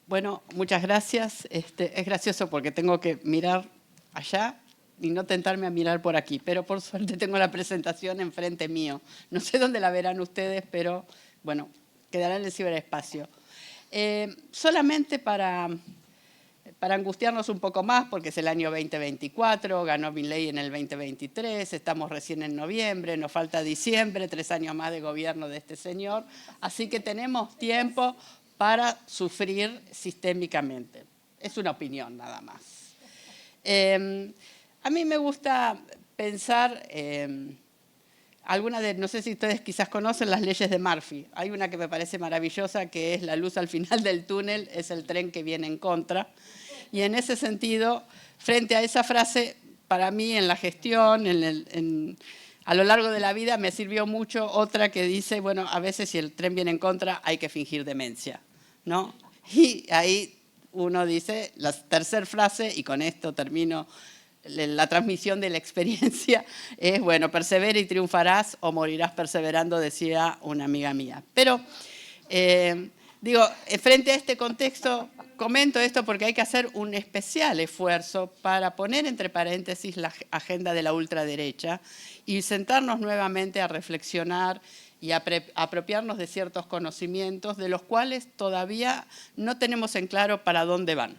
Bueno, muchas gracias. Es gracioso porque tengo que mirar allá y no tentarme a mirar por aquí, pero por suerte tengo la presentación enfrente mío. No sé dónde la verán ustedes, pero bueno, quedará en el ciberespacio. Solamente para angustiarnos un poco más, porque es el año 2024, ganó Milei en el 2023, estamos recién en noviembre, nos falta diciembre, 3 años más de gobierno de este señor, así que tenemos tiempo para sufrir sistémicamente. Es una opinión nada más. A mí me gusta pensar, no sé si ustedes quizás conocen las leyes de Murphy. Hay una que me parece maravillosa, que es la luz al final del túnel, es el tren que viene en contra. Y en ese sentido, frente a esa frase, para mí en la gestión, a lo largo de la vida me sirvió mucho otra que dice, bueno, a veces si el tren viene en contra hay que fingir demencia, ¿no? Y ahí uno dice, la tercera frase, y con esto termino la transmisión de la experiencia, es, bueno, persevera y triunfarás o morirás perseverando, decía una amiga mía. Pero, digo, frente a este contexto, comento esto porque hay que hacer un especial esfuerzo para poner entre paréntesis la agenda de la ultraderecha y sentarnos nuevamente a reflexionar y apropiarnos de ciertos conocimientos de los cuales todavía no tenemos en claro para dónde van.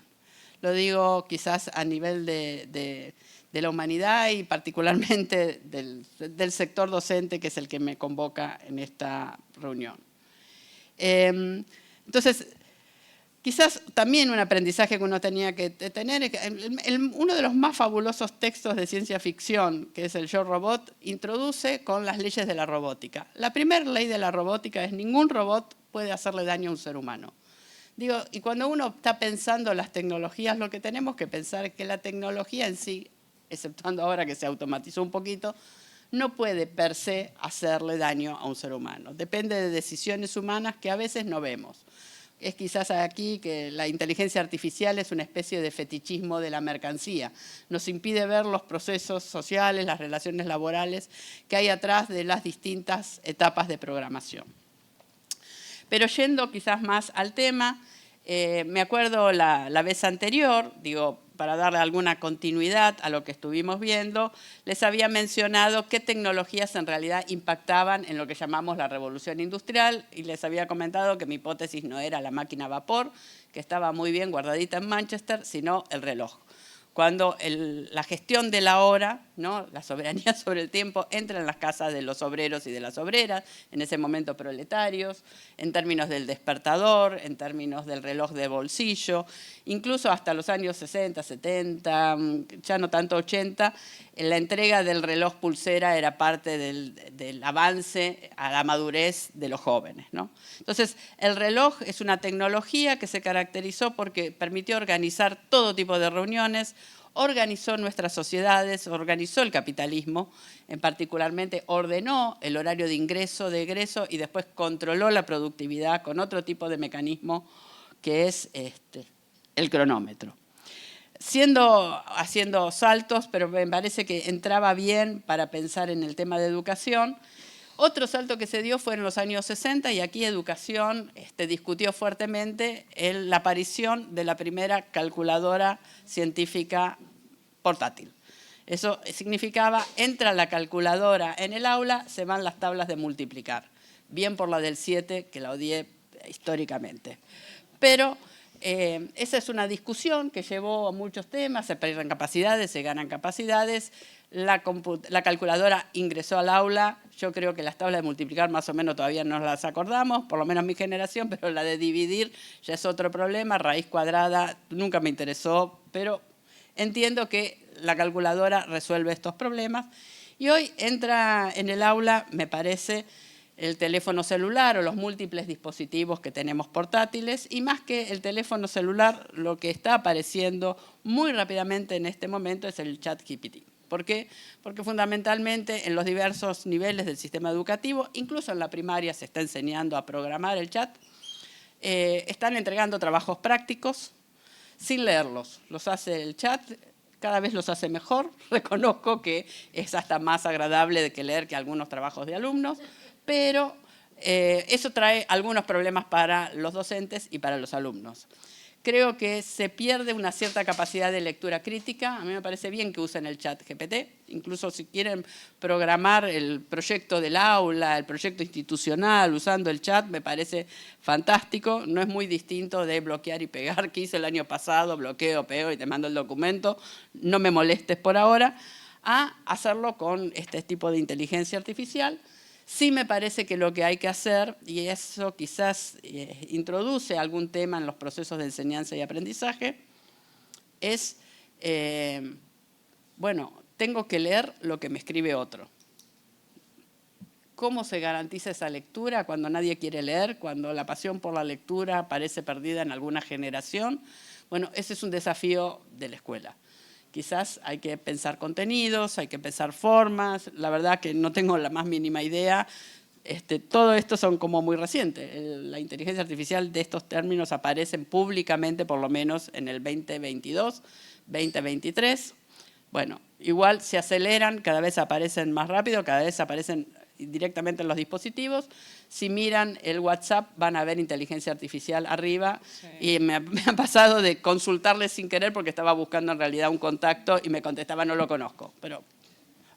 Lo digo quizás a nivel de la humanidad y particularmente del sector docente, que es el que me convoca en esta reunión. Entonces, quizás también un aprendizaje que uno tenía que tener es que uno de los más fabulosos textos de ciencia ficción, que es el Yo Robot, introduce con las leyes de la robótica. La primera ley de la robótica es ningún robot puede hacerle daño a un ser humano. Digo, y cuando uno está pensando las tecnologías, lo que tenemos que pensar es que la tecnología en sí, exceptuando ahora que se automatizó un poquito, no puede per se hacerle daño a un ser humano. Depende de decisiones humanas que a veces no vemos. Es quizás aquí que la inteligencia artificial es una especie de fetichismo de la mercancía. Nos impide ver los procesos sociales, las relaciones laborales que hay atrás de las distintas etapas de programación. Pero yendo quizás más al tema, me acuerdo la vez anterior, digo, para darle alguna continuidad a lo que estuvimos viendo, les había mencionado qué tecnologías en realidad impactaban en lo que llamamos la revolución industrial y les había comentado que mi hipótesis no era la máquina a vapor, que estaba muy bien guardadita en Manchester, sino el reloj. Cuando la gestión de la hora, ¿no?, la soberanía sobre el tiempo, entra en las casas de los obreros y de las obreras, en ese momento proletarios, en términos del despertador, en términos del reloj de bolsillo, incluso hasta los años 60, 70, ya no tanto 80, la entrega del reloj pulsera era parte del avance a la madurez de los jóvenes, ¿no? Entonces, el reloj es una tecnología que se caracterizó porque permitió organizar todo tipo de reuniones, organizó nuestras sociedades, organizó el capitalismo, particularmente ordenó el horario de ingreso, de egreso y después controló la productividad con otro tipo de mecanismo que es el cronómetro. Haciendo saltos, pero me parece que entraba bien para pensar en el tema de educación. Otro salto que se dio fue en los años 60 y aquí educación discutió fuertemente la aparición de la primera calculadora científica portátil. Eso significaba, entra la calculadora en el aula, se van las tablas de multiplicar. Bien por la del 7, que la odié históricamente. Pero esa es una discusión que llevó a muchos temas, se pierden capacidades, se ganan capacidades. La calculadora ingresó al aula, yo creo que las tablas de multiplicar más o menos todavía no las acordamos, por lo menos mi generación, pero la de dividir ya es otro problema, raíz cuadrada nunca me interesó, pero entiendo que la calculadora resuelve estos problemas. Y hoy entra en el aula, me parece, el teléfono celular o los múltiples dispositivos que tenemos portátiles, y más que el teléfono celular, lo que está apareciendo muy rápidamente en este momento es el ChatGPT. ¿Por qué? Porque fundamentalmente en los diversos niveles del sistema educativo, incluso en la primaria se está enseñando a programar el chat, están entregando trabajos prácticos sin leerlos. Los hace el chat, cada vez los hace mejor. Reconozco que es hasta más agradable que leer que algunos trabajos de alumnos, pero eso trae algunos problemas para los docentes y para los alumnos. Creo que se pierde una cierta capacidad de lectura crítica. A mí me parece bien que usen el chat GPT, incluso si quieren programar el proyecto del aula, el proyecto institucional, usando el chat, me parece fantástico. No es muy distinto de bloquear y pegar, que hice el año pasado, bloqueo, pego y te mando el documento, no me molestes por ahora, a hacerlo con este tipo de inteligencia artificial. Sí me parece que lo que hay que hacer, y eso quizás introduce algún tema en los procesos de enseñanza y aprendizaje, es, bueno, tengo que leer lo que me escribe otro. ¿Cómo se garantiza esa lectura cuando nadie quiere leer, cuando la pasión por la lectura parece perdida en alguna generación? Bueno, ese es un desafío de la escuela. Quizás hay que pensar contenidos, hay que pensar formas, la verdad que no tengo la más mínima idea. Todo esto son como muy recientes. La inteligencia artificial de estos términos aparecen públicamente por lo menos en el 2022, 2023. Bueno, igual se aceleran, cada vez aparecen más rápido, cada vez aparecen directamente en los dispositivos. Si miran el WhatsApp van a ver inteligencia artificial arriba, sí. Y me ha pasado de consultarles sin querer porque estaba buscando en realidad un contacto y me contestaba no lo conozco, pero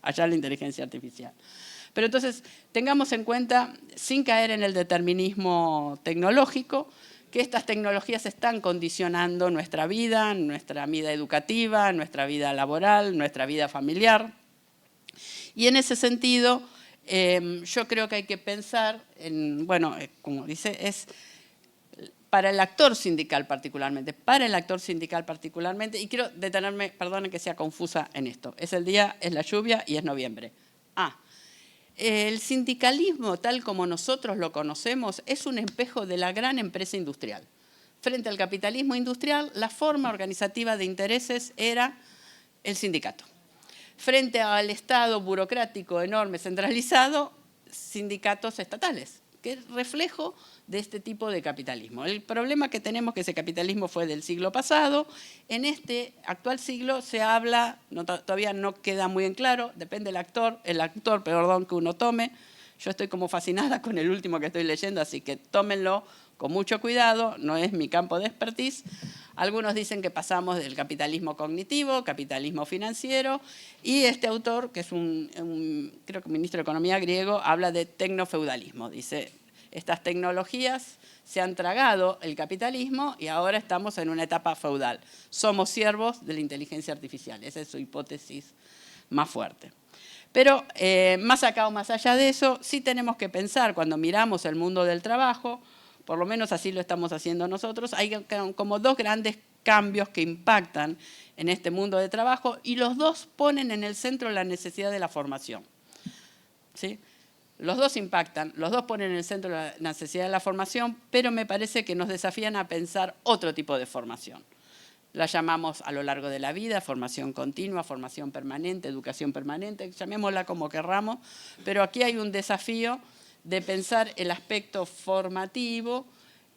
allá la inteligencia artificial. Pero entonces tengamos en cuenta, sin caer en el determinismo tecnológico, que estas tecnologías están condicionando nuestra vida educativa, nuestra vida laboral, nuestra vida familiar. Y en ese sentido, yo creo que hay que pensar en, bueno, como dice, es para el actor sindical particularmente, y quiero detenerme, perdonen que sea confusa en esto, es el día, es la lluvia y es noviembre. El sindicalismo, tal como nosotros lo conocemos, es un espejo de la gran empresa industrial. Frente al capitalismo industrial, la forma organizativa de intereses era el sindicato. Frente al Estado burocrático enorme, centralizado, sindicatos estatales, que es reflejo de este tipo de capitalismo. El problema que tenemos es que ese capitalismo fue del siglo pasado. En este actual siglo se habla, todavía no queda muy en claro, depende del actor, que uno tome. Yo estoy como fascinada con el último que estoy leyendo, así que tómenlo con mucho cuidado, no es mi campo de expertise. Algunos dicen que pasamos del capitalismo cognitivo, capitalismo financiero, y este autor, que es creo que un ministro de Economía griego, habla de tecnofeudalismo. Dice, estas tecnologías se han tragado el capitalismo y ahora estamos en una etapa feudal. Somos siervos de la inteligencia artificial. Esa es su hipótesis más fuerte. Pero más acá o más allá de eso, sí tenemos que pensar cuando miramos el mundo del trabajo, por lo menos así lo estamos haciendo nosotros, hay como dos grandes cambios que impactan en este mundo de trabajo y los dos ponen en el centro la necesidad de la formación. ¿Sí? Los dos impactan, los dos ponen en el centro la necesidad de la formación, pero me parece que nos desafían a pensar otro tipo de formación. La llamamos a lo largo de la vida, formación continua, formación permanente, educación permanente, llamémosla como querramos, pero aquí hay un desafío de pensar el aspecto formativo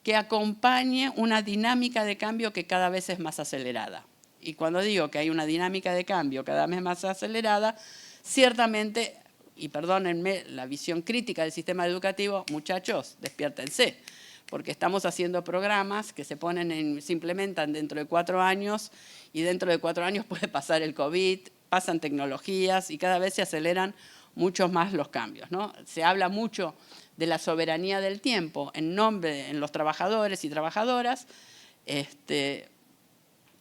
que acompañe una dinámica de cambio que cada vez es más acelerada. Y cuando digo que hay una dinámica de cambio cada vez más acelerada, ciertamente, y perdónenme la visión crítica del sistema educativo, muchachos, despiértense, porque estamos haciendo programas que se implementan dentro de 4 años y dentro de 4 años puede pasar el COVID, pasan tecnologías y cada vez se aceleran muchos más los cambios, ¿no? Se habla mucho de la soberanía del tiempo en los trabajadores y trabajadoras,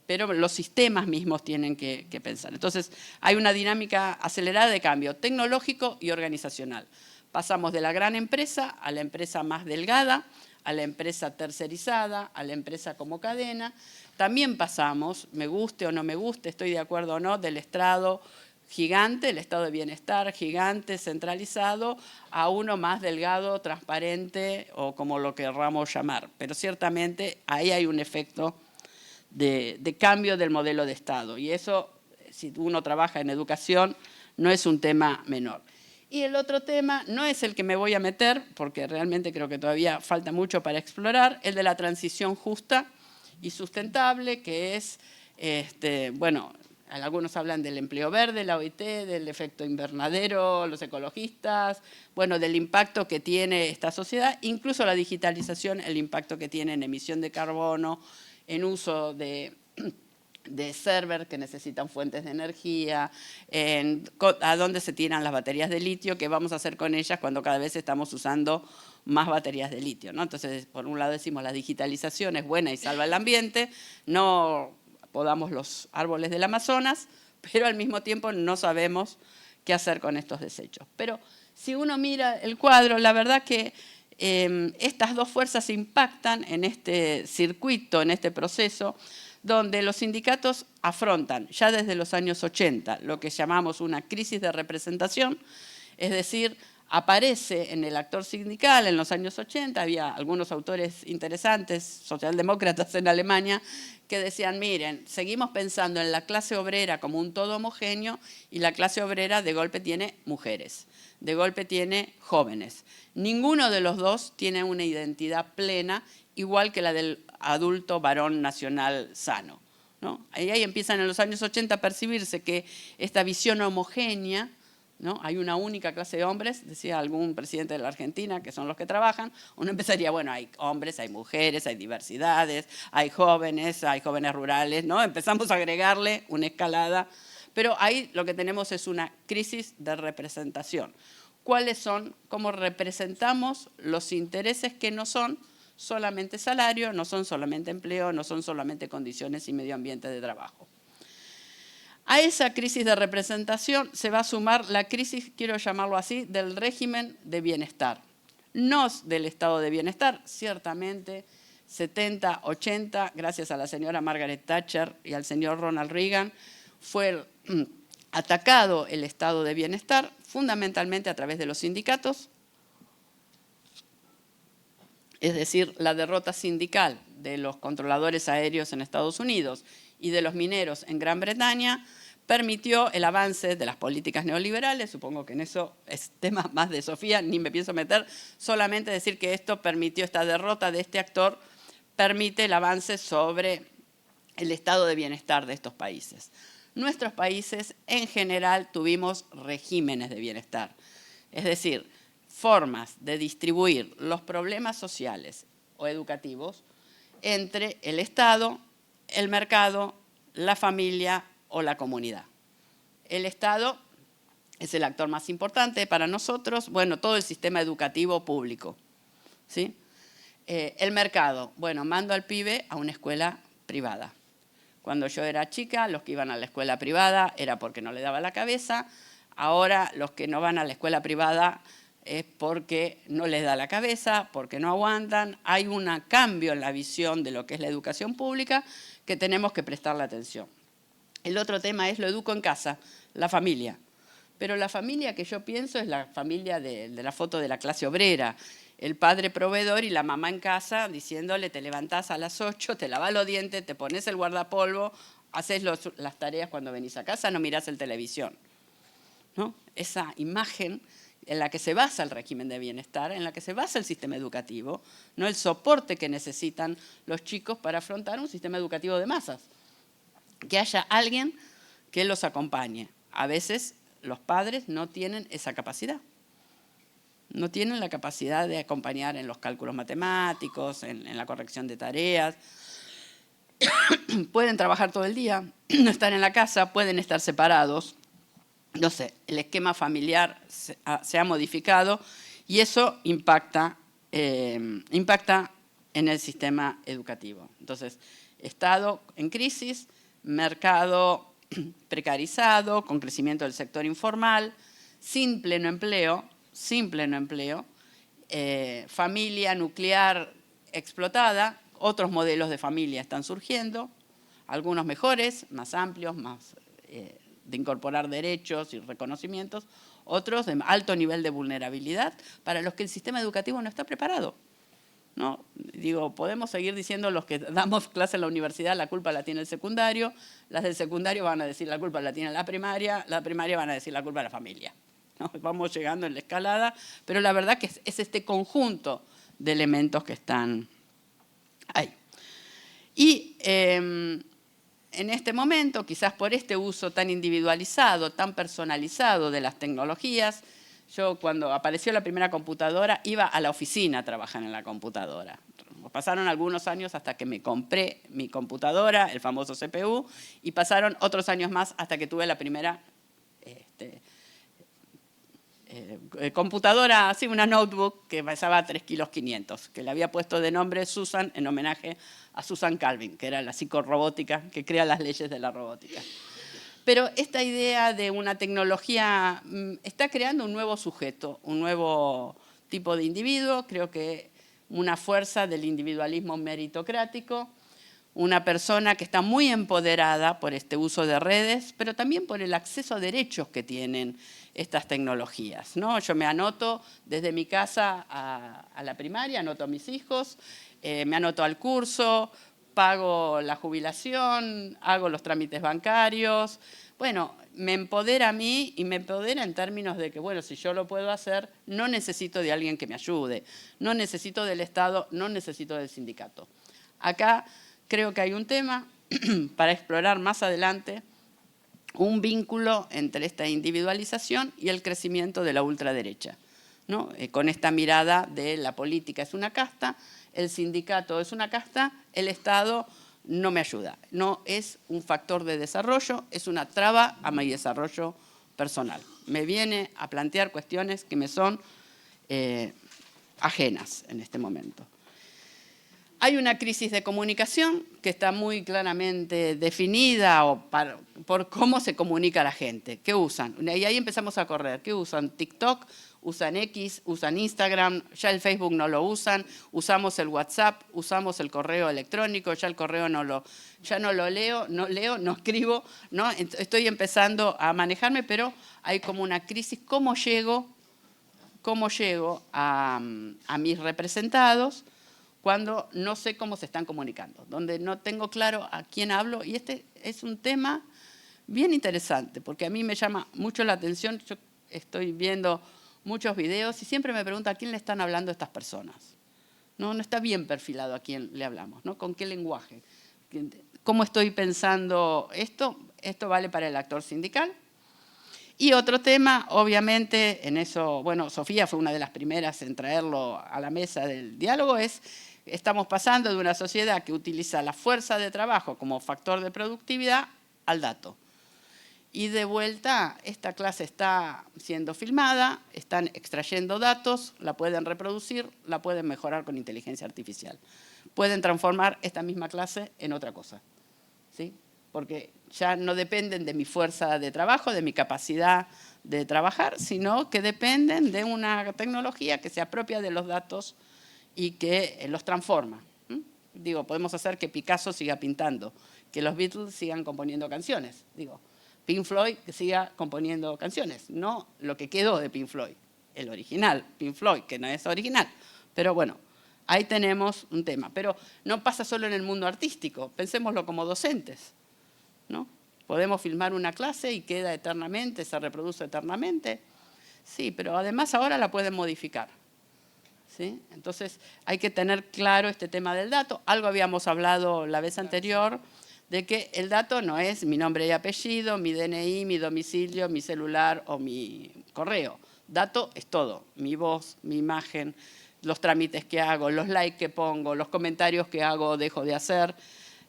pero los sistemas mismos tienen que pensar. Entonces, hay una dinámica acelerada de cambio tecnológico y organizacional. Pasamos de la gran empresa a la empresa más delgada, a la empresa tercerizada, a la empresa como cadena. También pasamos, me guste o no me guste, estoy de acuerdo o no, del estrado gigante, el estado de bienestar gigante, centralizado, a uno más delgado, transparente o como lo querramos llamar. Pero ciertamente ahí hay un efecto de cambio del modelo de Estado. Y eso, si uno trabaja en educación, no es un tema menor. Y el otro tema no es el que me voy a meter, porque realmente creo que todavía falta mucho para explorar, el de la transición justa y sustentable, que es, bueno, algunos hablan del empleo verde, la OIT, del efecto invernadero, los ecologistas, bueno, del impacto que tiene esta sociedad, incluso la digitalización, el impacto que tiene en emisión de carbono, en uso de server que necesitan fuentes de energía, a dónde se tiran las baterías de litio, qué vamos a hacer con ellas cuando cada vez estamos usando más baterías de litio, ¿no? Entonces, por un lado decimos la digitalización es buena y salva el ambiente, no podamos los árboles del Amazonas, pero al mismo tiempo no sabemos qué hacer con estos desechos. Pero si uno mira el cuadro, la verdad que estas dos fuerzas impactan en este circuito, en este proceso, donde los sindicatos afrontan ya desde los años 80 lo que llamamos una crisis de representación, es decir, aparece en el actor sindical en los años 80, había algunos autores interesantes, socialdemócratas en Alemania, que decían, miren, seguimos pensando en la clase obrera como un todo homogéneo y la clase obrera de golpe tiene mujeres, de golpe tiene jóvenes. Ninguno de los dos tiene una identidad plena, igual que la del adulto varón nacional sano, ¿no? Ahí empiezan en los años 80 a percibirse que esta visión homogénea, ¿no? Hay una única clase de hombres, decía algún presidente de la Argentina, que son los que trabajan. Uno empezaría, bueno, hay hombres, hay mujeres, hay diversidades, hay jóvenes rurales, ¿no? Empezamos a agregarle una escalada, pero ahí lo que tenemos es una crisis de representación. ¿Cuáles son? ¿Cómo representamos los intereses que no son solamente salario, no son solamente empleo, no son solamente condiciones y medio ambiente de trabajo? A esa crisis de representación se va a sumar la crisis, quiero llamarlo así, del régimen de bienestar. No del estado de bienestar, ciertamente 70, 80, gracias a la señora Margaret Thatcher y al señor Ronald Reagan, fue atacado el estado de bienestar, fundamentalmente a través de los sindicatos, es decir, la derrota sindical de los controladores aéreos en Estados Unidos y de los mineros en Gran Bretaña, permitió el avance de las políticas neoliberales. Supongo que en eso es tema más de Sofía, ni me pienso meter, solamente decir que esto permitió, esta derrota de este actor, permite el avance sobre el estado de bienestar de estos países. Nuestros países, en general, tuvimos regímenes de bienestar, es decir, formas de distribuir los problemas sociales o educativos entre el Estado, el mercado, la familia o la comunidad. El Estado es el actor más importante para nosotros, bueno, todo el sistema educativo público, ¿sí? El mercado, bueno, mando al pibe a una escuela privada. Cuando yo era chica, los que iban a la escuela privada era porque no le daba la cabeza, ahora los que no van a la escuela privada es porque no les da la cabeza, porque no aguantan. Hay un cambio en la visión de lo que es la educación pública que tenemos que prestarle atención. El otro tema es lo educo en casa, la familia. Pero la familia que yo pienso es la familia de la foto de la clase obrera. El padre proveedor y la mamá en casa diciéndole te levantás a las 8, te lavas los dientes, te pones el guardapolvo, haces las tareas cuando venís a casa, no mirás el televisión, ¿no? Esa imagen en la que se basa el régimen de bienestar, en la que se basa el sistema educativo, ¿no? El soporte que necesitan los chicos para afrontar un sistema educativo de masas. Que haya alguien que los acompañe. A veces los padres no tienen esa capacidad. No tienen la capacidad de acompañar en los cálculos matemáticos, en la corrección de tareas. Pueden trabajar todo el día, no estar en la casa, pueden estar separados. No sé, el esquema familiar se ha modificado y eso impacta en el sistema educativo. Entonces, Estado en crisis, mercado precarizado, con crecimiento del sector informal, sin pleno empleo, familia nuclear explotada, otros modelos de familia están surgiendo, algunos mejores, más amplios, más de incorporar derechos y reconocimientos, otros de alto nivel de vulnerabilidad para los que el sistema educativo no está preparado, ¿no? Digo, podemos seguir diciendo los que damos clase en la universidad, la culpa la tiene el secundario, las del secundario van a decir la culpa la tiene la primaria van a decir la culpa de la familia, ¿no? Vamos llegando en la escalada, pero la verdad que es este conjunto de elementos que están ahí. Y en este momento, quizás por este uso tan individualizado, tan personalizado de las tecnologías, yo cuando apareció la primera computadora iba a la oficina a trabajar en la computadora. Pasaron algunos años hasta que me compré mi computadora, el famoso CPU, y pasaron otros años más hasta que tuve la primera computadora, así una notebook que pesaba 3,5 kilos, que le había puesto de nombre Susan en homenaje a Susan Calvin, que era la psicorrobótica que crea las leyes de la robótica. Pero esta idea de una tecnología está creando un nuevo sujeto, un nuevo tipo de individuo, creo que una fuerza del individualismo meritocrático, una persona que está muy empoderada por este uso de redes, pero también por el acceso a derechos que tienen estas tecnologías, ¿no? Yo me anoto desde mi casa a la primaria, anoto a mis hijos, me anoto al curso, pago la jubilación, hago los trámites bancarios. Bueno, me empodera a mí y me empodera en términos de que, bueno, si yo lo puedo hacer, no necesito de alguien que me ayude, no necesito del Estado, no necesito del sindicato. Acá creo que hay un tema para explorar más adelante, un vínculo entre esta individualización y el crecimiento de la ultraderecha, ¿no? Con esta mirada de la política es una casta, el sindicato es una casta, el Estado no me ayuda, no es un factor de desarrollo, es una traba a mi desarrollo personal. Me viene a plantear cuestiones que me son ajenas en este momento. Hay una crisis de comunicación que está muy claramente definida por cómo se comunica la gente. ¿Qué usan? Y ahí empezamos a correr. ¿Qué usan? TikTok, usan X, usan Instagram, ya el Facebook no lo usan, usamos el WhatsApp, usamos el correo electrónico, ya el correo ya no lo leo, no escribo, ¿no? Estoy empezando a manejarme, pero hay como una crisis. ¿Cómo llego a mis representados cuando no sé cómo se están comunicando, donde no tengo claro a quién hablo? Y este es un tema bien interesante, porque a mí me llama mucho la atención. Yo estoy viendo muchos videos y siempre me pregunto a quién le están hablando estas personas. No está bien perfilado a quién le hablamos, ¿no? ¿Con qué lenguaje? ¿Cómo estoy pensando esto? Esto vale para el actor sindical. Y otro tema, obviamente, en eso, bueno, Sofía fue una de las primeras en traerlo a la mesa del diálogo, estamos pasando de una sociedad que utiliza la fuerza de trabajo como factor de productividad al dato. Y de vuelta, esta clase está siendo filmada, están extrayendo datos, la pueden reproducir, la pueden mejorar con inteligencia artificial. Pueden transformar esta misma clase en otra cosa, ¿sí? Porque ya no dependen de mi fuerza de trabajo, de mi capacidad de trabajar, sino que dependen de una tecnología que se apropia de los datos y que los transforma. Digo, podemos hacer que Picasso siga pintando, que los Beatles sigan componiendo canciones. Digo, Pink Floyd que siga componiendo canciones, no lo que quedó de Pink Floyd, el original, Pink Floyd, que no es original. Pero bueno, ahí tenemos un tema. Pero no pasa solo en el mundo artístico, pensémoslo como docentes, ¿no? Podemos filmar una clase y queda eternamente, se reproduce eternamente. Sí, pero además ahora la pueden modificar, ¿sí? Entonces hay que tener claro este tema del dato. Algo habíamos hablado la vez anterior, de que el dato no es mi nombre y apellido, mi DNI, mi domicilio, mi celular o mi correo. Dato es todo, mi voz, mi imagen, los trámites que hago, los likes que pongo, los comentarios que hago o dejo de hacer,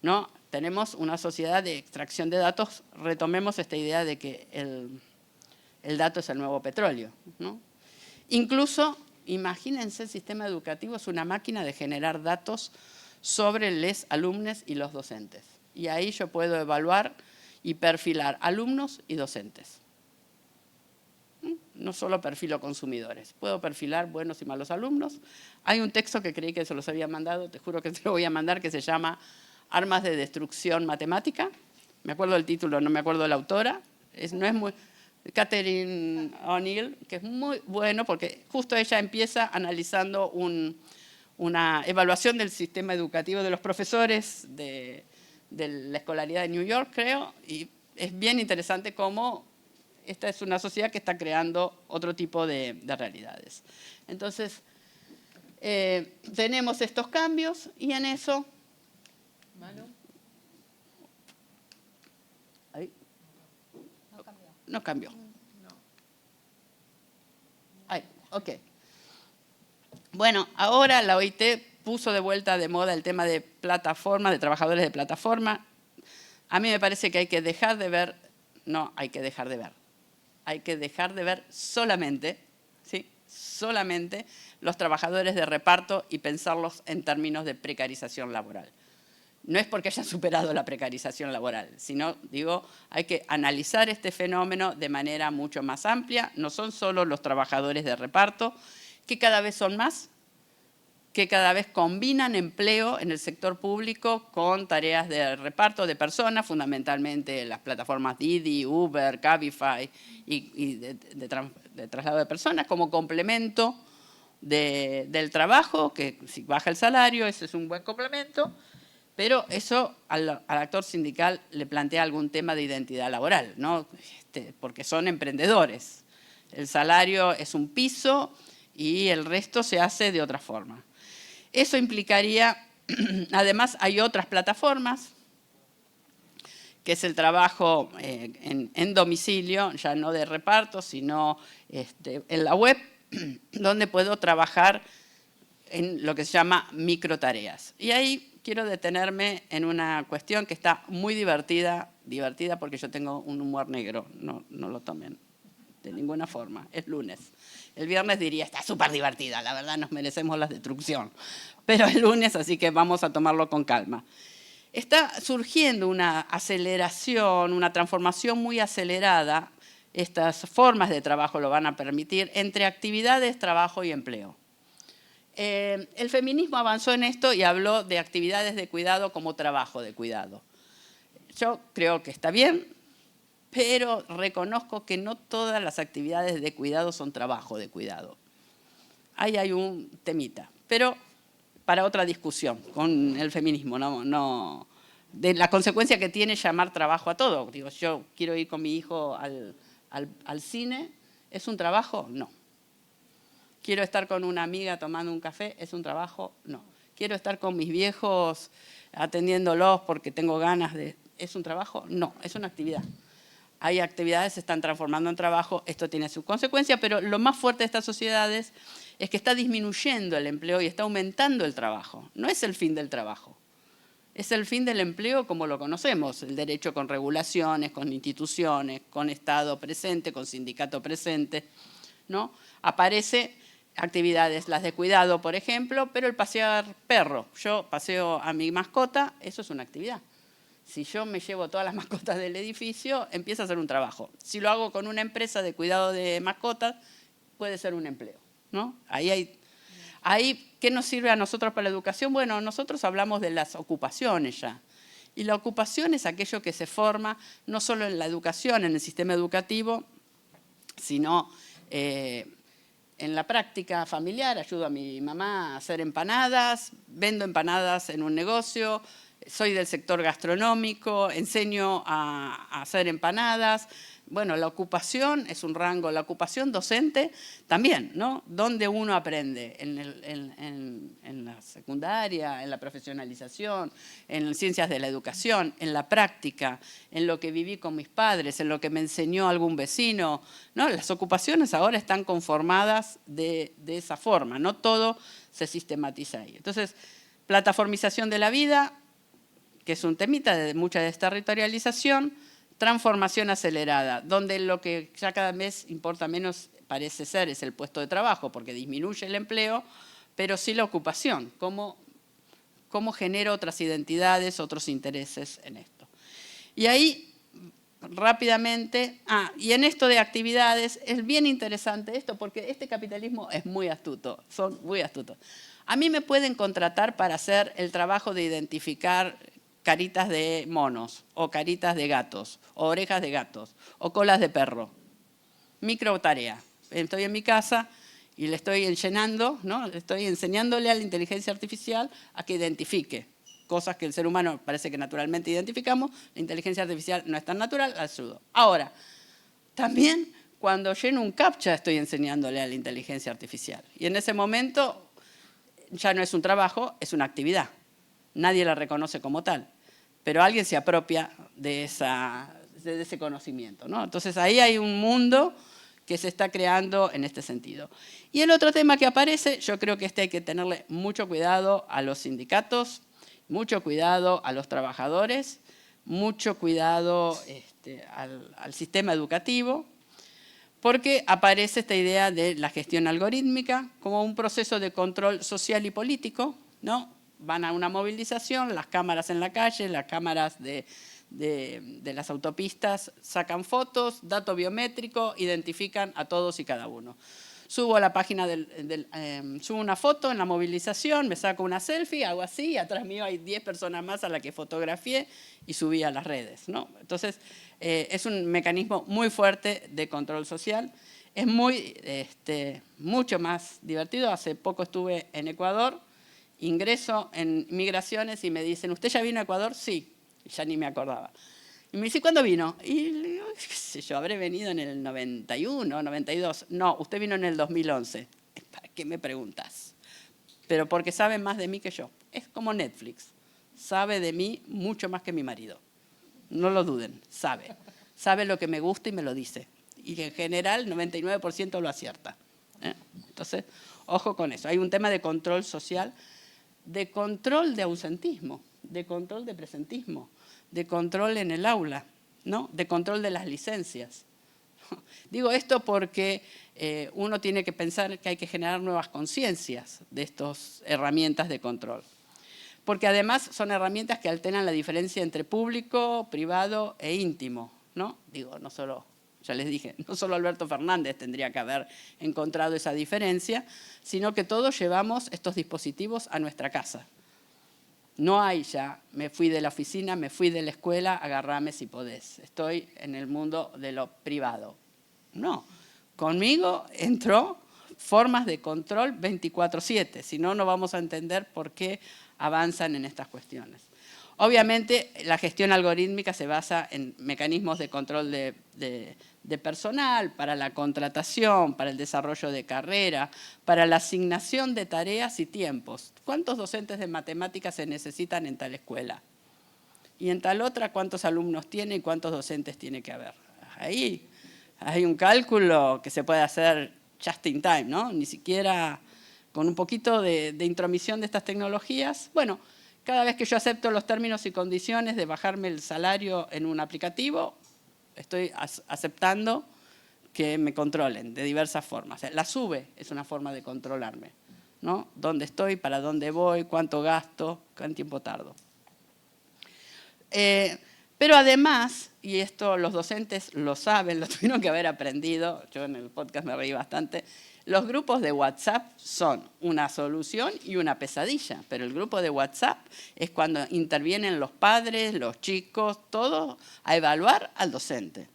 ¿no? Tenemos una sociedad de extracción de datos, retomemos esta idea de que el dato es el nuevo petróleo, ¿no? Incluso, imagínense, el sistema educativo es una máquina de generar datos sobre los alumnos y los docentes. Y ahí yo puedo evaluar y perfilar alumnos y docentes. No solo perfilo consumidores, puedo perfilar buenos y malos alumnos. Hay un texto que creí que se los había mandado, te juro que te lo voy a mandar, que se llama Armas de destrucción matemática. Me acuerdo del título, no me acuerdo de la autora. No es muy... Catherine O'Neill, que es muy bueno porque justo ella empieza analizando una evaluación del sistema educativo de los profesores de la escolaridad de New York, creo, y es bien interesante cómo esta es una sociedad que está creando otro tipo de realidades. Entonces, tenemos estos cambios y en eso... ¿Mano? Ahí. No cambió. Ahí, ok. Bueno, ahora la OIT puso de vuelta de moda el tema de plataformas, de trabajadores de plataforma. A mí me parece que hay que dejar de ver, no hay que dejar de ver, hay que dejar de ver solamente, ¿sí?, solamente los trabajadores de reparto y pensarlos en términos de precarización laboral. No es porque hayan superado la precarización laboral, sino, digo, hay que analizar este fenómeno de manera mucho más amplia. No son solo los trabajadores de reparto, que cada vez son más, que cada vez combinan empleo en el sector público con tareas de reparto de personas, fundamentalmente las plataformas Didi, Uber, Cabify y de traslado de personas como complemento del trabajo, que si baja el salario, ese es un buen complemento, pero eso al actor sindical le plantea algún tema de identidad laboral, ¿no? Porque son emprendedores. El salario es un piso y el resto se hace de otra forma. Eso implicaría, además hay otras plataformas, que es el trabajo en domicilio, ya no de reparto, sino en la web, donde puedo trabajar en lo que se llama microtareas. Y ahí quiero detenerme en una cuestión que está muy divertida porque yo tengo un humor negro, no lo tomen de ninguna forma, es lunes. El viernes diría, está súper divertida, la verdad nos merecemos la destrucción. Pero es lunes, así que vamos a tomarlo con calma. Está surgiendo una aceleración, una transformación muy acelerada, estas formas de trabajo lo van a permitir, entre actividades, trabajo y empleo. El feminismo avanzó en esto y habló de actividades de cuidado como trabajo de cuidado. Yo creo que está bien, pero reconozco que no todas las actividades de cuidado son trabajo de cuidado. Ahí hay un temita, pero para otra discusión con el feminismo, no de la consecuencia que tiene llamar trabajo a todo. Digo, yo quiero ir con mi hijo al cine, ¿es un trabajo? No. ¿Quiero estar con una amiga tomando un café? ¿Es un trabajo? No. ¿Quiero estar con mis viejos atendiéndolos porque tengo ganas de...? ¿Es un trabajo? No, es una actividad. Hay actividades que se están transformando en trabajo, esto tiene sus consecuencias, pero lo más fuerte de estas sociedades es que está disminuyendo el empleo y está aumentando el trabajo. No es el fin del trabajo, es el fin del empleo como lo conocemos, el derecho con regulaciones, con instituciones, con Estado presente, con sindicato presente, ¿no? Aparece actividades, las de cuidado, por ejemplo, pero el pasear perro. Yo paseo a mi mascota, eso es una actividad. Si yo me llevo todas las mascotas del edificio, empieza a ser un trabajo. Si lo hago con una empresa de cuidado de mascotas, puede ser un empleo, ¿no? Ahí, ¿qué nos sirve a nosotros para la educación? Bueno, nosotros hablamos de las ocupaciones ya. Y la ocupación es aquello que se forma no solo en la educación, en el sistema educativo, sino en la práctica familiar. Ayudo a mi mamá a hacer empanadas, vendo empanadas en un negocio, soy del sector gastronómico, enseño a hacer empanadas. Bueno, la ocupación es un rango, la ocupación docente también, ¿no? ¿Dónde uno aprende? En la secundaria, en la profesionalización, en ciencias de la educación, en la práctica, en lo que viví con mis padres, en lo que me enseñó algún vecino, ¿no? Las ocupaciones ahora están conformadas de esa forma, no todo se sistematiza ahí. Entonces, plataformización de la vida, que es un temita de mucha desterritorialización, transformación acelerada, donde lo que ya cada vez importa menos parece ser es el puesto de trabajo, porque disminuye el empleo, pero sí la ocupación, cómo genera otras identidades, otros intereses en esto. Y ahí, rápidamente, y en esto de actividades, es bien interesante esto, porque este capitalismo es muy astuto, son muy astutos. A mí me pueden contratar para hacer el trabajo de identificar caritas de monos, o caritas de gatos, o orejas de gatos, o colas de perro. Micro tarea. Estoy en mi casa y le estoy llenando, ¿no? Estoy enseñándole a la inteligencia artificial a que identifique cosas que el ser humano parece que naturalmente identificamos. La inteligencia artificial no es tan natural, ayudo. Ahora, también cuando lleno un captcha estoy enseñándole a la inteligencia artificial. Y en ese momento ya no es un trabajo, es una actividad. Nadie la reconoce como tal, pero alguien se apropia de ese conocimiento, ¿no? Entonces ahí hay un mundo que se está creando en este sentido. Y el otro tema que aparece, yo creo que hay que tenerle mucho cuidado a los sindicatos, mucho cuidado a los trabajadores, mucho cuidado al sistema educativo, porque aparece esta idea de la gestión algorítmica como un proceso de control social y político, ¿no? Van a una movilización, las cámaras en la calle, las cámaras de las autopistas sacan fotos, dato biométrico, identifican a todos y cada uno. Subo a la página subo una foto en la movilización, me saco una selfie, hago así, y atrás mío hay 10 personas más a las que fotografié y subí a las redes, ¿no? Entonces, es un mecanismo muy fuerte de control social. Es mucho más divertido. Hace poco estuve en Ecuador, ingreso en migraciones y me dicen, ¿usted ya vino a Ecuador? Sí, ya ni me acordaba. Y me dice, ¿cuándo vino? Y le digo, qué sé yo, habré venido en el 91, 92. No, usted vino en el 2011. ¿Para qué me preguntas? Pero porque sabe más de mí que yo. Es como Netflix. Sabe de mí mucho más que mi marido. No lo duden, sabe. Sabe lo que me gusta y me lo dice. Y en general, 99% lo acierta. Entonces, ojo con eso. Hay un tema de control social, de control de ausentismo, de control de presentismo, de control en el aula, ¿no? De control de las licencias. Digo esto porque uno tiene que pensar que hay que generar nuevas conciencias de estas herramientas de control. Porque además son herramientas que alteran la diferencia entre público, privado e íntimo, ¿no? Digo, no solo, ya les dije, no solo Alberto Fernández tendría que haber encontrado esa diferencia, sino que todos llevamos estos dispositivos a nuestra casa. No hay ya, me fui de la oficina, me fui de la escuela, agarrame si podés. Estoy en el mundo de lo privado. No, conmigo entró formas de control 24/7, si no, no vamos a entender por qué avanzan en estas cuestiones. Obviamente, la gestión algorítmica se basa en mecanismos de control de personal, para la contratación, para el desarrollo de carrera, para la asignación de tareas y tiempos. ¿Cuántos docentes de matemáticas se necesitan en tal escuela? Y en tal otra, ¿cuántos alumnos tiene y cuántos docentes tiene que haber? Ahí hay un cálculo que se puede hacer just in time, ¿no? Ni siquiera con un poquito de intromisión de estas tecnologías. Bueno, cada vez que yo acepto los términos y condiciones de bajarme el salario en un aplicativo, estoy aceptando que me controlen de diversas formas. La SUBE es una forma de controlarme, ¿no? ¿Dónde estoy? ¿Para dónde voy? ¿Cuánto gasto? ¿Cuánto tiempo tardo? Pero además, y esto los docentes lo saben, lo tuvieron que haber aprendido, yo en el podcast me reí bastante, los grupos de WhatsApp son una solución y una pesadilla, pero el grupo de WhatsApp es cuando intervienen los padres, los chicos, todos a evaluar al docente.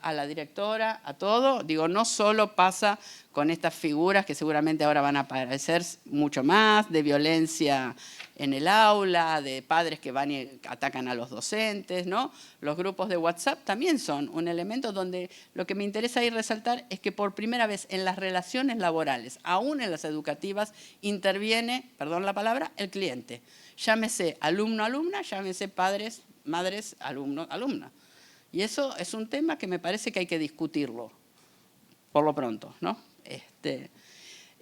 A la directora, a todo. Digo, no solo pasa con estas figuras que seguramente ahora van a aparecer mucho más, de violencia en el aula, de padres que van y atacan a los docentes, ¿no? Los grupos de WhatsApp también son un elemento donde lo que me interesa ahí resaltar es que por primera vez en las relaciones laborales, aún en las educativas, interviene, perdón la palabra, el cliente. Llámese alumno-alumna, llámese padres, madres, alumno-alumna. Y eso es un tema que me parece que hay que discutirlo, por lo pronto, ¿no?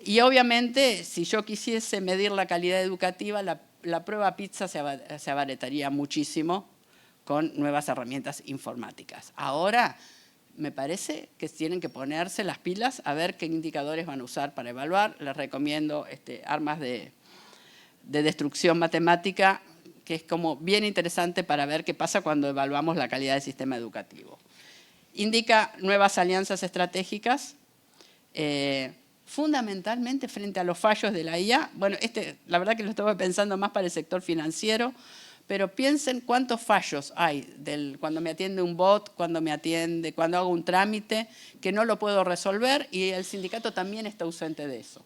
Y obviamente, si yo quisiese medir la calidad educativa, la prueba PISA se abarataría muchísimo con nuevas herramientas informáticas. Ahora, me parece que tienen que ponerse las pilas a ver qué indicadores van a usar para evaluar. Les recomiendo armas de destrucción matemática, que es como bien interesante para ver qué pasa cuando evaluamos la calidad del sistema educativo. Indica nuevas alianzas estratégicas, fundamentalmente frente a los fallos de la IA. Bueno, la verdad que lo estaba pensando más para el sector financiero, pero piensen cuántos fallos hay cuando me atiende un bot, cuando hago un trámite, que no lo puedo resolver y el sindicato también está ausente de eso.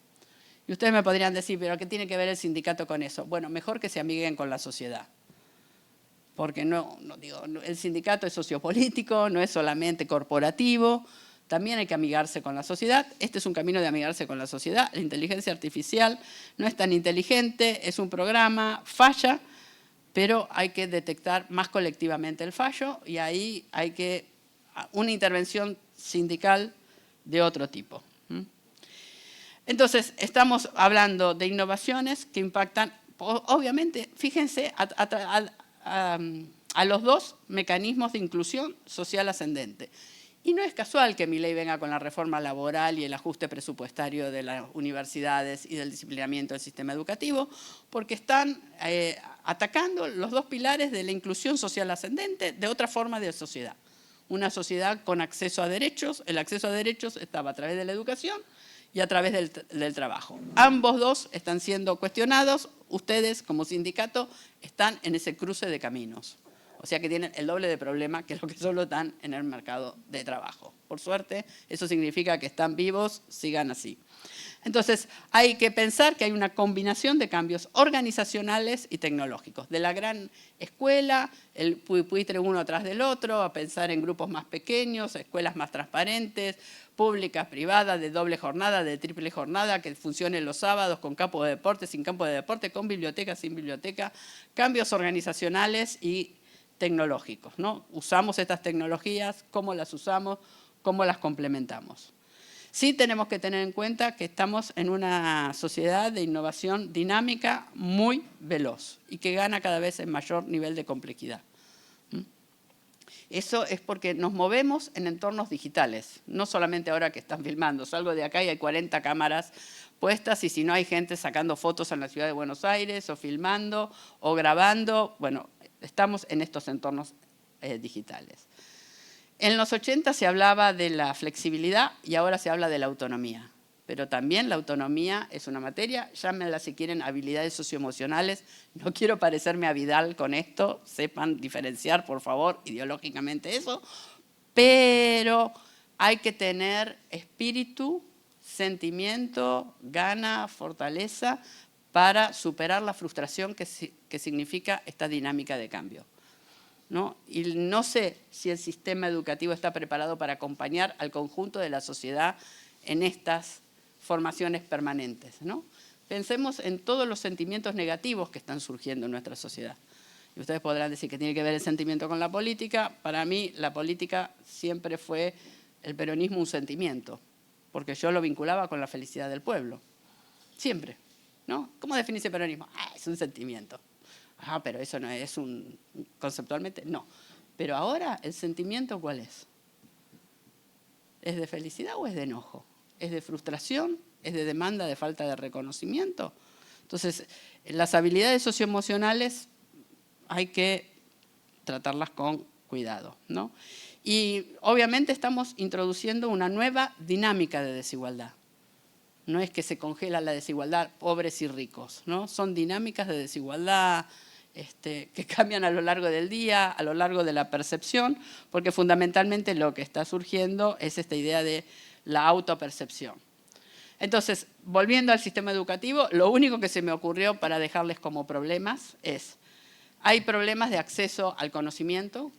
Y ustedes me podrían decir, ¿pero qué tiene que ver el sindicato con eso? Bueno, mejor que se amiguen con la sociedad. Porque el sindicato es sociopolítico, no es solamente corporativo, también hay que amigarse con la sociedad. Este es un camino de amigarse con la sociedad. La inteligencia artificial no es tan inteligente, es un programa, falla, pero hay que detectar más colectivamente el fallo y ahí hay que una intervención sindical de otro tipo. Entonces, estamos hablando de innovaciones que impactan, obviamente, fíjense, a los dos mecanismos de inclusión social ascendente. Y no es casual que mi ley venga con la reforma laboral y el ajuste presupuestario de las universidades y del disciplinamiento del sistema educativo, porque están atacando los dos pilares de la inclusión social ascendente de otra forma de sociedad. Una sociedad con acceso a derechos, el acceso a derechos estaba a través de la educación y a través del trabajo. Ambos dos están siendo cuestionados, ustedes como sindicato están en ese cruce de caminos. O sea que tienen el doble de problema que los que solo están en el mercado de trabajo. Por suerte, eso significa que están vivos, sigan así. Entonces, hay que pensar que hay una combinación de cambios organizacionales y tecnológicos. De la gran escuela, el pupitre uno atrás del otro, a pensar en grupos más pequeños, escuelas más transparentes, públicas, privadas, de doble jornada, de triple jornada, que funcionen los sábados con campo de deporte, sin campo de deporte, con biblioteca, sin biblioteca, cambios organizacionales y tecnológicos, ¿no? Usamos estas tecnologías, cómo las usamos, cómo las complementamos. Sí tenemos que tener en cuenta que estamos en una sociedad de innovación dinámica muy veloz y que gana cada vez en mayor nivel de complejidad. Eso es porque nos movemos en entornos digitales, no solamente ahora que están filmando. Salgo de acá y hay 40 cámaras puestas y si no hay gente sacando fotos en la ciudad de Buenos Aires o filmando o grabando, bueno, estamos en estos entornos digitales. En los 80 se hablaba de la flexibilidad y ahora se habla de la autonomía. Pero también la autonomía es una materia, llámenla si quieren habilidades socioemocionales. No quiero parecerme a Vidal con esto, sepan diferenciar, por favor, ideológicamente eso. Pero hay que tener espíritu, sentimiento, gana, fortaleza para superar la frustración que significa esta dinámica de cambio, ¿no? Y no sé si el sistema educativo está preparado para acompañar al conjunto de la sociedad en estas formaciones permanentes, ¿no? Pensemos en todos los sentimientos negativos que están surgiendo en nuestra sociedad. Y ustedes podrán decir que tiene que ver el sentimiento con la política. Para mí, la política siempre fue el peronismo un sentimiento, porque yo lo vinculaba con la felicidad del pueblo. Siempre, ¿no? ¿Cómo definís el peronismo? Es un sentimiento. Pero eso no es conceptualmente, no. Pero ahora, ¿el sentimiento cuál es? ¿Es de felicidad o es de enojo? ¿Es de frustración? ¿Es de demanda de falta de reconocimiento? Entonces, las habilidades socioemocionales hay que tratarlas con cuidado, ¿no? Y obviamente estamos introduciendo una nueva dinámica de desigualdad. No es que se congela la desigualdad, pobres y ricos, ¿no? Son dinámicas de desigualdad que cambian a lo largo del día, a lo largo de la percepción, porque fundamentalmente lo que está surgiendo es esta idea de la autopercepción. Entonces, volviendo al sistema educativo, lo único que se me ocurrió para dejarles como problemas es, hay problemas de acceso al conocimiento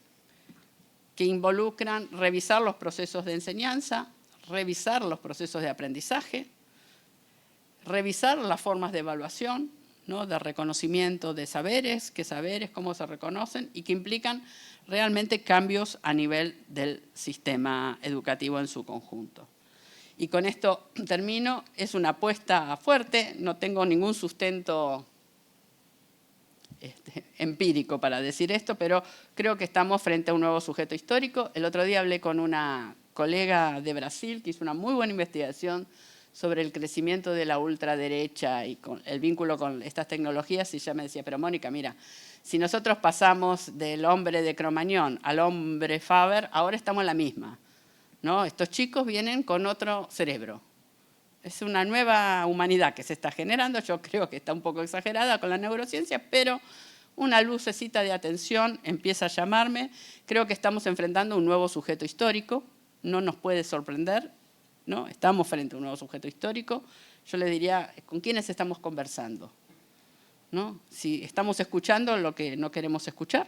que involucran revisar los procesos de enseñanza, revisar los procesos de aprendizaje, revisar las formas de evaluación, ¿no? De reconocimiento de saberes, qué saberes, cómo se reconocen y que implican realmente cambios a nivel del sistema educativo en su conjunto. Y con esto termino, es una apuesta fuerte, no tengo ningún sustento empírico para decir esto, pero creo que estamos frente a un nuevo sujeto histórico. El otro día hablé con una colega de Brasil que hizo una muy buena investigación sobre el crecimiento de la ultraderecha y con el vínculo con estas tecnologías, y ella me decía, pero Mónica, mira, si nosotros pasamos del hombre de Cromañón al hombre Faber, ahora estamos en la misma, ¿no? Estos chicos vienen con otro cerebro. Es una nueva humanidad que se está generando, yo creo que está un poco exagerada con la neurociencia, pero una lucecita de atención empieza a llamarme. Creo que estamos enfrentando un nuevo sujeto histórico, no nos puede sorprender, ¿no? Estamos frente a un nuevo sujeto histórico. Yo le diría, ¿con quiénes estamos conversando? ¿No? Si estamos escuchando lo que no queremos escuchar.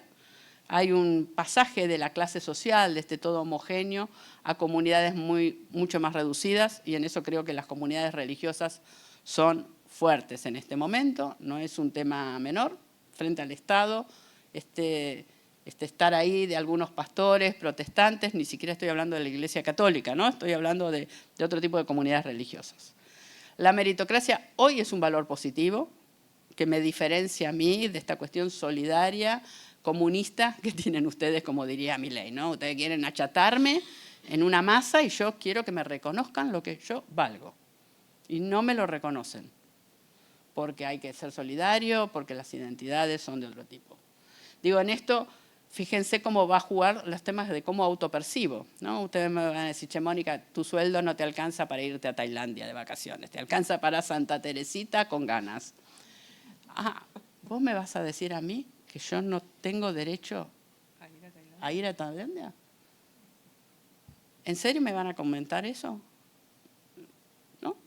Hay un pasaje de la clase social, de este todo homogéneo, a comunidades mucho más reducidas, y en eso creo que las comunidades religiosas son fuertes en este momento. No es un tema menor frente al Estado. estar ahí de algunos pastores protestantes, ni siquiera estoy hablando de la Iglesia Católica, ¿no? Estoy hablando de otro tipo de comunidades religiosas. La meritocracia hoy es un valor positivo que me diferencia a mí de esta cuestión solidaria, comunista que tienen ustedes, como diría Milei, ¿no? Ustedes quieren achatarme en una masa y yo quiero que me reconozcan lo que yo valgo. Y no me lo reconocen, porque hay que ser solidario, porque las identidades son de otro tipo. Digo, en esto, fíjense cómo va a jugar los temas de cómo autopercibo, ¿no? Ustedes me van a decir, che, Mónica, tu sueldo no te alcanza para irte a Tailandia de vacaciones, te alcanza para Santa Teresita con ganas. Ah, ¿vos me vas a decir a mí que yo no tengo derecho a ir a Tailandia? ¿En serio me van a comentar eso? ¿No?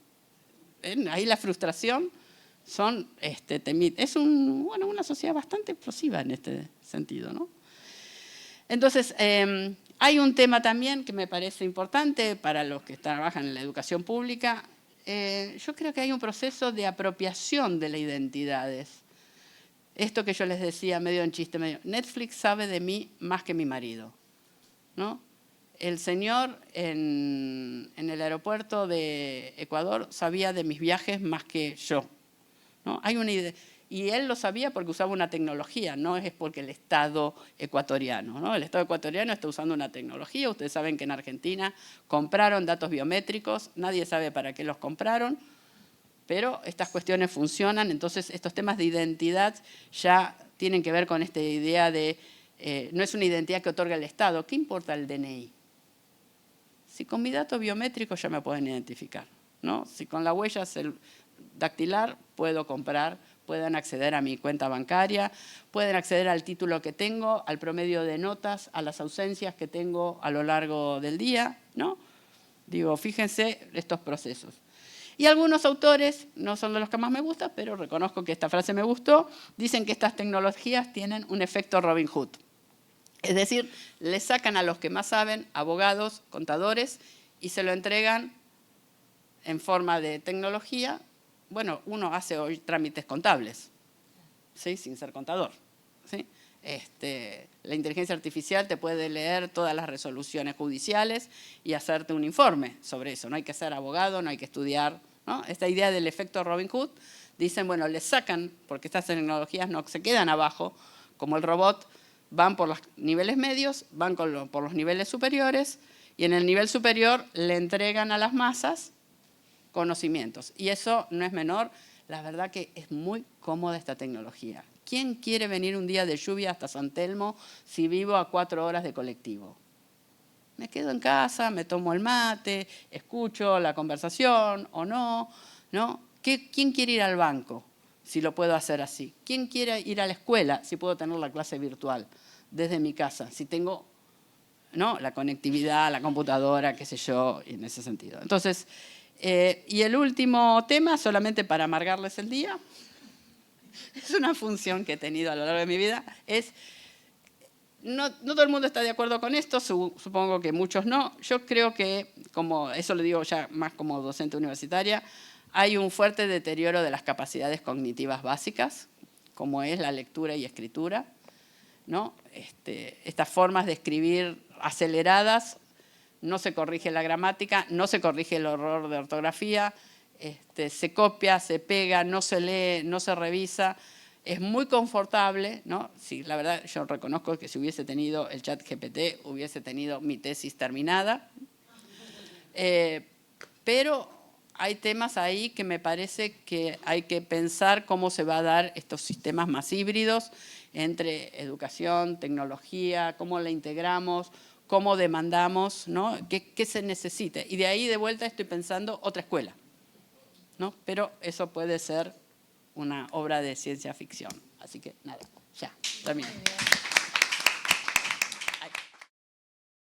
Ahí la frustración es una sociedad bastante explosiva en este sentido, ¿no? Entonces, hay un tema también que me parece importante para los que trabajan en la educación pública. Yo creo que hay un proceso de apropiación de las identidades. Esto que yo les decía medio en chiste, medio, Netflix sabe de mí más que mi marido, ¿no? El señor en el aeropuerto de Ecuador sabía de mis viajes más que yo, ¿no? Hay una idea, y él lo sabía porque usaba una tecnología, no es porque el Estado ecuatoriano, ¿no? El Estado ecuatoriano está usando una tecnología. Ustedes saben que en Argentina compraron datos biométricos, nadie sabe para qué los compraron, pero estas cuestiones funcionan. Entonces estos temas de identidad ya tienen que ver con esta idea de, no es una identidad que otorga el Estado, ¿qué importa el DNI? Si con mi dato biométrico ya me pueden identificar, ¿no? Si con la huella dactilar puedo comprar, pueden acceder a mi cuenta bancaria, pueden acceder al título que tengo, al promedio de notas, a las ausencias que tengo a lo largo del día, ¿no? Digo, fíjense estos procesos. Y algunos autores, no son de los que más me gustan, pero reconozco que esta frase me gustó, dicen que estas tecnologías tienen un efecto Robin Hood. Es decir, le sacan a los que más saben, abogados, contadores, y se lo entregan en forma de tecnología. Bueno, uno hace hoy trámites contables, ¿sí? Sin ser contador, ¿sí? La inteligencia artificial te puede leer todas las resoluciones judiciales y hacerte un informe sobre eso. No hay que ser abogado, no hay que estudiar, ¿no? Esta idea del efecto Robin Hood, dicen, bueno, le sacan, porque estas tecnologías no se quedan abajo, como el robot, van por los niveles medios, van por los niveles superiores, y en el nivel superior le entregan a las masas conocimientos. Y eso no es menor, la verdad que es muy cómoda esta tecnología. ¿Quién quiere venir un día de lluvia hasta San Telmo si vivo a 4 horas de colectivo? Me quedo en casa, me tomo el mate, escucho la conversación o no, ¿no? ¿Quién quiere ir al banco si lo puedo hacer así? ¿Quién quiere ir a la escuela si puedo tener la clase virtual desde mi casa? Si tengo, ¿no?, la conectividad, la computadora, qué sé yo, en ese sentido. Entonces, y el último tema, solamente para amargarles el día, es una función que he tenido a lo largo de mi vida, es, no todo el mundo está de acuerdo con esto, supongo que muchos no. Yo creo que, como eso lo digo ya más como docente universitaria, hay un fuerte deterioro de las capacidades cognitivas básicas, como es la lectura y escritura, ¿no? Estas formas de escribir aceleradas, no se corrige la gramática, no se corrige el error de ortografía, se copia, se pega, no se lee, no se revisa. Es muy confortable, ¿no? Sí, la verdad, yo reconozco que si hubiese tenido el ChatGPT, hubiese tenido mi tesis terminada. Pero hay temas ahí que me parece que hay que pensar cómo se va a dar estos sistemas más híbridos entre educación, tecnología, cómo la integramos, cómo demandamos, ¿no? ¿Qué se necesite? Y de ahí de vuelta estoy pensando otra escuela, ¿no? Pero eso puede ser una obra de ciencia ficción. Así que nada, ya, termino.